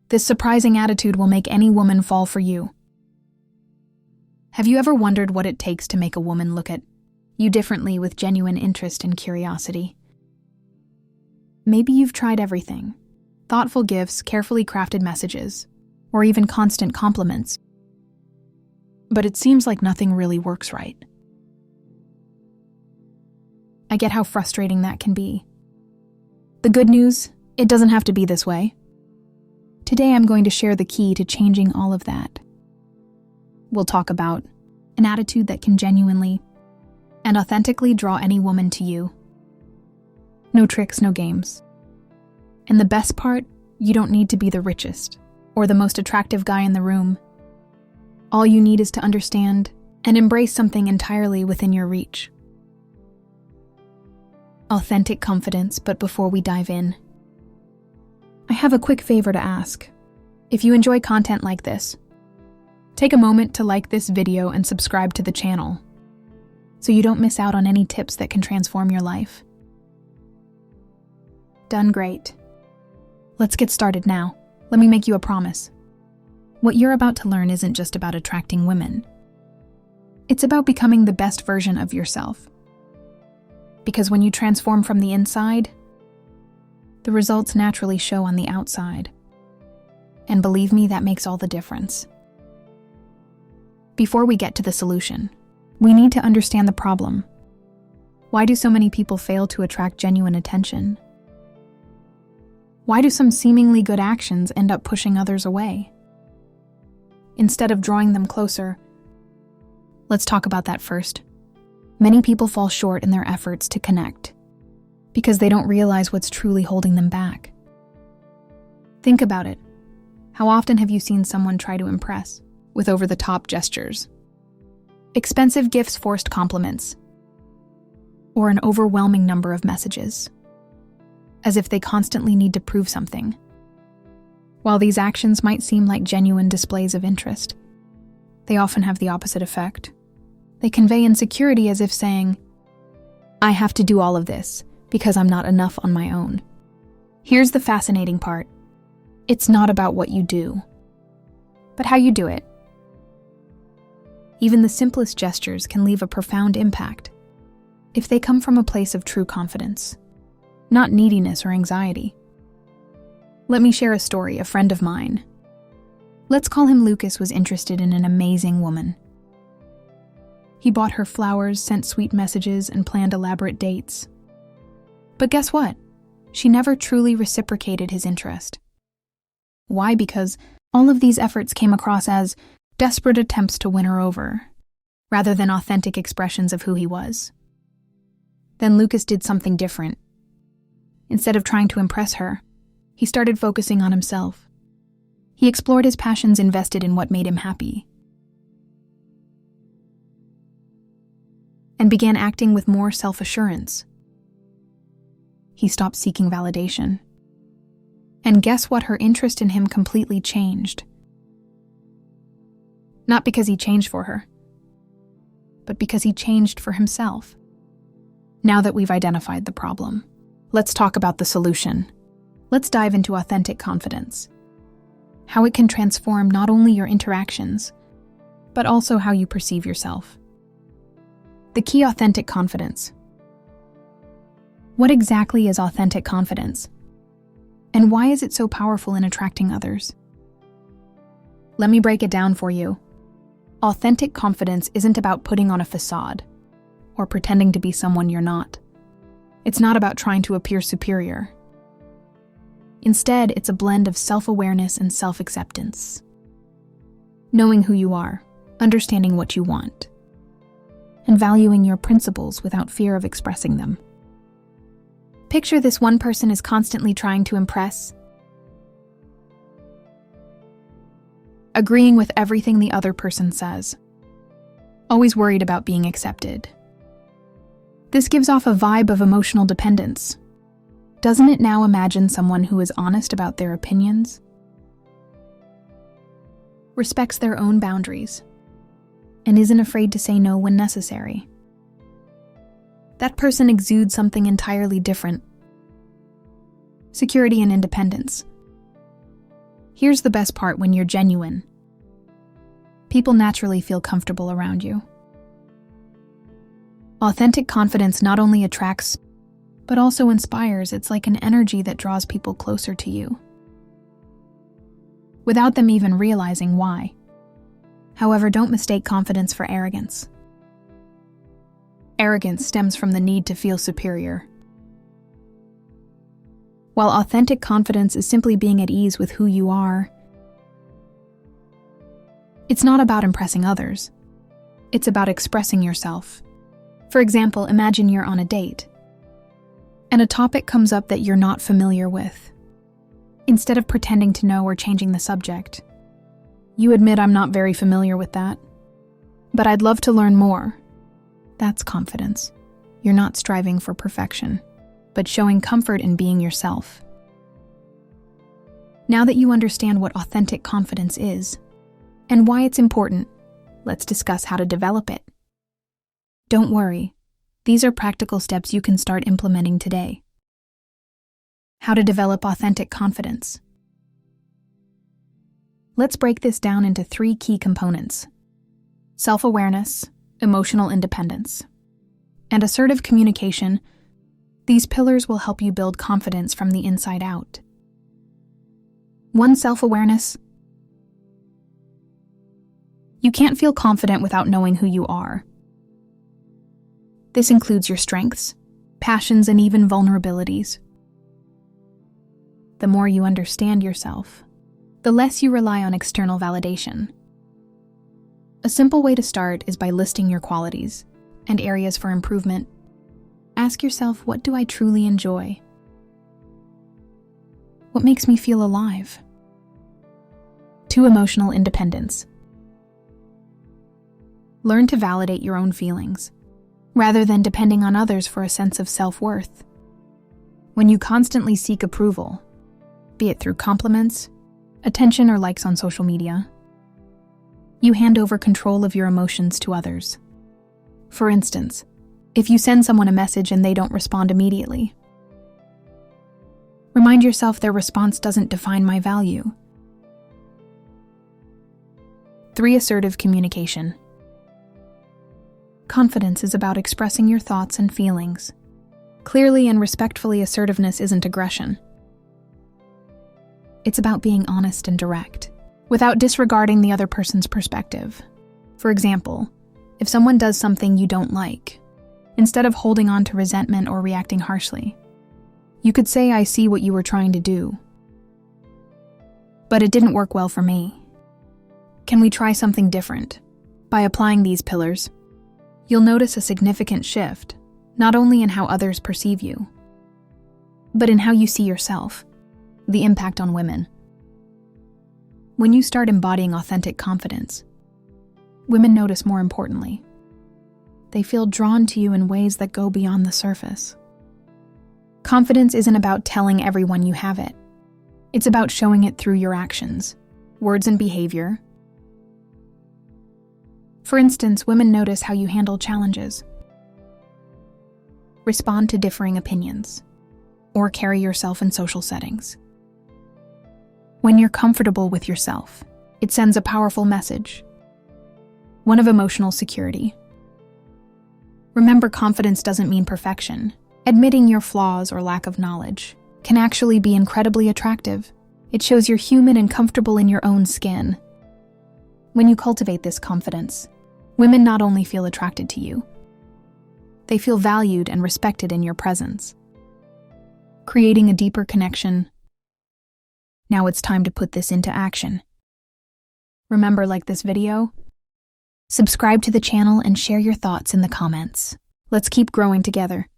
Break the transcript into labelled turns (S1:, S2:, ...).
S1: This surprising attitude will make any woman fall for you. Have you ever wondered what it takes to make a woman look at you differently with genuine interest and curiosity? Maybe you've tried everything: thoughtful gifts, carefully crafted messages, or even constant compliments. But it seems like nothing really works right. I get how frustrating that can be. The good news, it doesn't have to be this way. Today I'm going to share the key to changing all of that. We'll talk about an attitude that can genuinely and authentically draw any woman to you. No tricks, no games. And the best part, you don't need to be the richest or the most attractive guy in the room. All you need is to understand and embrace something entirely within your reach. Authentic confidence. But before we dive in, I have a quick favor to ask. If you enjoy content like this, take a moment to like this video and subscribe to the channel so you don't miss out on any tips that can transform your life. Done. Great. Let's get started now. Let me make you a promise. What you're about to learn isn't just about attracting women. It's about becoming the best version of yourself. Because when you transform from the inside, the results naturally show on the outside. And believe me, that makes all the difference. Before we get to the solution, we need to understand the problem. Why do so many people fail to attract genuine attention? Why do some seemingly good actions end up pushing others away instead of drawing them closer? Let's talk about that first. Many people fall short in their efforts to connect because they don't realize what's truly holding them back. Think about it. How often have you seen someone try to impress with over-the-top gestures, expensive gifts, forced compliments, or an overwhelming number of messages, as if they constantly need to prove something? While these actions might seem like genuine displays of interest, they often have the opposite effect. They convey insecurity, as if saying, "I have to do all of this because I'm not enough on my own." Here's the fascinating part. It's not about what you do, but how you do it. Even the simplest gestures can leave a profound impact if they come from a place of true confidence, not neediness or anxiety. Let me share a story. A friend of mine, let's call him Lucas, was interested in an amazing woman. He bought her flowers, sent sweet messages, and planned elaborate dates. But guess what? She never truly reciprocated his interest. Why? Because all of these efforts came across as desperate attempts to win her over, rather than authentic expressions of who he was. Then Lucas did something different. Instead of trying to impress her, he started focusing on himself. He explored his passions, invested in what made him happy, and began acting with more self-assurance. He stopped seeking validation. And guess what? Her interest in him completely changed. Not because he changed for her, but because he changed for himself. Now that we've identified the problem, let's talk about the solution. Let's dive into authentic confidence. How it can transform not only your interactions, but also how you perceive yourself. The key: authentic confidence. What exactly is authentic confidence? And why is it so powerful in attracting others? Let me break it down for you. Authentic confidence isn't about putting on a facade or pretending to be someone you're not. It's not about trying to appear superior. Instead, it's a blend of self-awareness and self-acceptance. Knowing who you are, understanding what you want, and valuing your principles without fear of expressing them. Picture this: one person is constantly trying to impress, agreeing with everything the other person says, always worried about being accepted. This gives off a vibe of emotional dependence. Doesn't it? Now imagine someone who is honest about their opinions, respects their own boundaries, and isn't afraid to say no when necessary. That person exudes something entirely different: security and independence. Here's the best part when you're genuine. People naturally feel comfortable around you. Authentic confidence not only attracts, but also inspires. It's like an energy that draws people closer to you, without them even realizing why. However, don't mistake confidence for arrogance. Arrogance stems from the need to feel superior, while authentic confidence is simply being at ease with who you are. It's not about impressing others. It's about expressing yourself. For example, imagine you're on a date, and a topic comes up that you're not familiar with. Instead of pretending to know or changing the subject, you admit, "I'm not very familiar with that, but I'd love to learn more." That's confidence. You're not striving for perfection, but showing comfort in being yourself. Now that you understand what authentic confidence is and why it's important, let's discuss how to develop it. Don't worry, these are practical steps you can start implementing today. How to develop authentic confidence. Let's break this down into 3 key components: self-awareness, emotional independence, and assertive communication. These pillars will help you build confidence from the inside out. 1. Self-awareness. You can't feel confident without knowing who you are. This includes your strengths, passions, and even vulnerabilities. The more you understand yourself, the less you rely on external validation. A simple way to start is by listing your qualities and areas for improvement. Ask yourself, what do I truly enjoy? What makes me feel alive? 2. Emotional independence. Learn to validate your own feelings, rather than depending on others for a sense of self-worth. When you constantly seek approval, be it through compliments, attention, or likes on social media, you hand over control of your emotions to others. For instance, if you send someone a message and they don't respond immediately, remind yourself their response doesn't define my value. 3. Assertive communication. Confidence is about expressing your thoughts and feelings. Clearly and respectfully. Assertiveness isn't aggression. It's about being honest and direct, without disregarding the other person's perspective. For example, if someone does something you don't like, instead of holding on to resentment or reacting harshly, you could say, "I see what you were trying to do, but it didn't work well for me. Can we try something different?" By applying these pillars, you'll notice a significant shift, not only in how others perceive you, but in how you see yourself. The impact on women. When you start embodying authentic confidence, women notice. More importantly, they feel drawn to you in ways that go beyond the surface. Confidence isn't about telling everyone you have it. It's about showing it through your actions, words, and behavior. For instance, women notice how you handle challenges, respond to differing opinions, or carry yourself in social settings. When you're comfortable with yourself, it sends a powerful message, one of emotional security. Remember, confidence doesn't mean perfection. Admitting your flaws or lack of knowledge can actually be incredibly attractive. It shows you're human and comfortable in your own skin. When you cultivate this confidence, women not only feel attracted to you, they feel valued and respected in your presence, creating a deeper connection. Now it's time to put this into action. Remember, like this video, subscribe to the channel, and share your thoughts in the comments. Let's keep growing together.